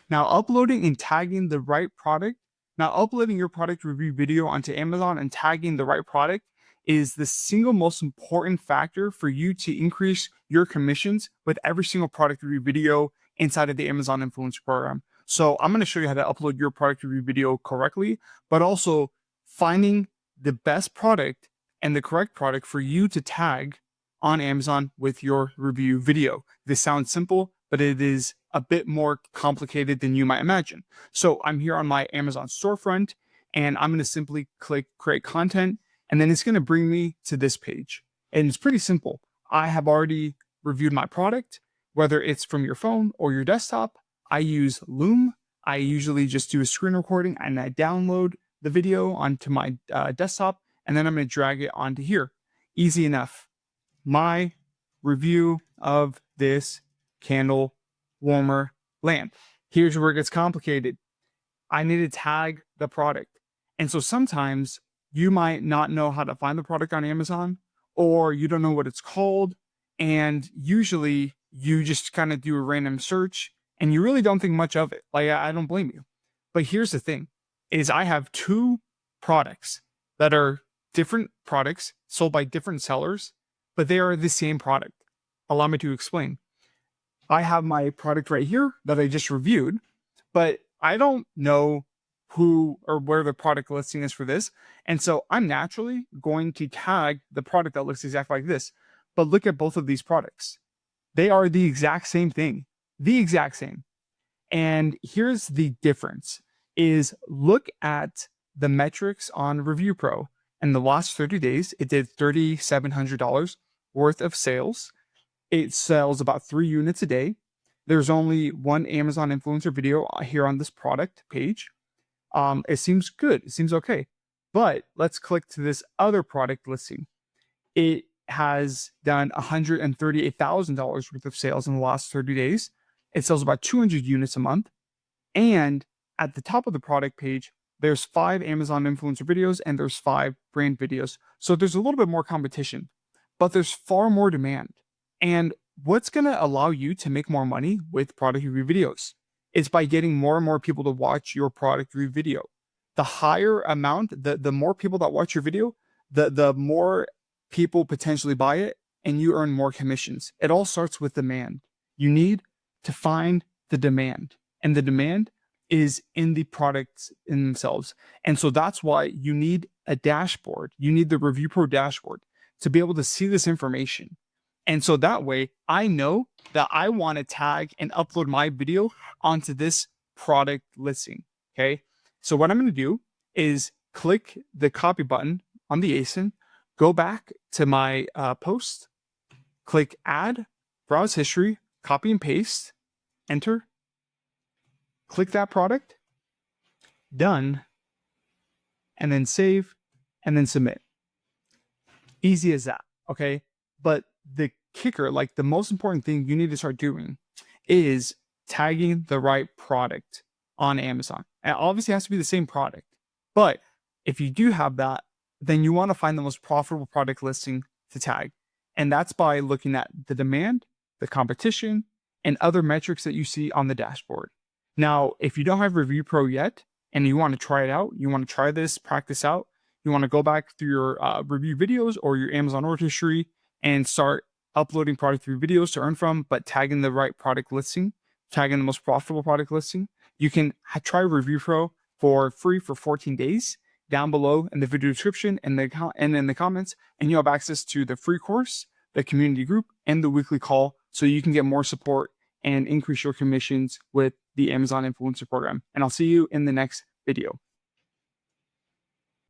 Now, uploading and tagging the right product. Now, uploading your product review video onto Amazon and tagging the right product is the single most important factor for you to increase your commissions with every single product review video inside of the Amazon Influencer Program. So I'm going to show you how to upload your product review video correctly, but also finding the best product and the correct product for you to tag on Amazon with your review video. This sounds simple, but it is a bit more complicated than you might imagine. So I'm here on my Amazon storefront, and I'm going to simply click create content, and then it's going to bring me to this page. And it's pretty simple. I have already reviewed my product, whether it's from your phone or your desktop. I use Loom. I usually just do a screen recording and I download the video onto my desktop, and then I'm going to drag it onto here. Easy enough. My review of this candle warmer lamp. Here's where it gets complicated. I need to tag the product. And so sometimes you might not know how to find the product on Amazon, or you don't know what it's called. And usually you just kind of do a random search and you really don't think much of it. Like, I don't blame you. But here's the thing is I have two products that are different products sold by different sellers, but they are the same product. Allow me to explain. I have my product right here that I just reviewed, but I don't know who or where the product listing is for this. And so I'm naturally going to tag the product that looks exactly like this. But look at both of these products. They are the exact same thing, the exact same. And here's the difference is look at the metrics on ReviewPro. In the last 30 days, it did $3,700 worth of sales. It sells about 3 units a day. There's only one Amazon influencer video here on this product page. It seems good. It seems okay. But let's click to this other product listing. It has done $138,000 worth of sales in the last 30 days. It sells about 200 units a month. And at the top of the product page, there's 5 Amazon influencer videos and there's 5 brand videos. So there's a little bit more competition, but there's far more demand. And what's going to allow you to make more money with product review videos is by getting more and more people to watch your product review video. The higher amount, the more people that watch your video, the more people potentially buy it and you earn more commissions. It all starts with demand. You need to find the demand, and the demand is in the products in themselves. And so that's why you need a dashboard. You need the ReviewPro dashboard to be able to see this information. And so that way I know that I want to tag and upload my video onto this product listing. Okay. So what I'm going to do is click the copy button on the ASIN, go back to my post, click add, browse history, copy and paste, enter, click that product, done, and then save, and then submit. Easy as that. Okay. But the kicker, like the most important thing you need to start doing is tagging the right product on Amazon. And obviously it has to be the same product. But if you do have that, then you want to find the most profitable product listing to tag. And that's by looking at the demand, the competition, and other metrics that you see on the dashboard. Now, if you don't have ReviewPro yet and you want to try it out, you want to try this, practice out, you want to go back through your review videos or your Amazon order history and start uploading product review videos to earn from, but tagging the right product listing, tagging the most profitable product listing, you can try ReviewPro for free for 14 days down below in the video description and in the comments, and you have access to the free course, the community group, and the weekly call so you can get more support and increase your commissions with the Amazon Influencer Program. And I'll see you in the next video.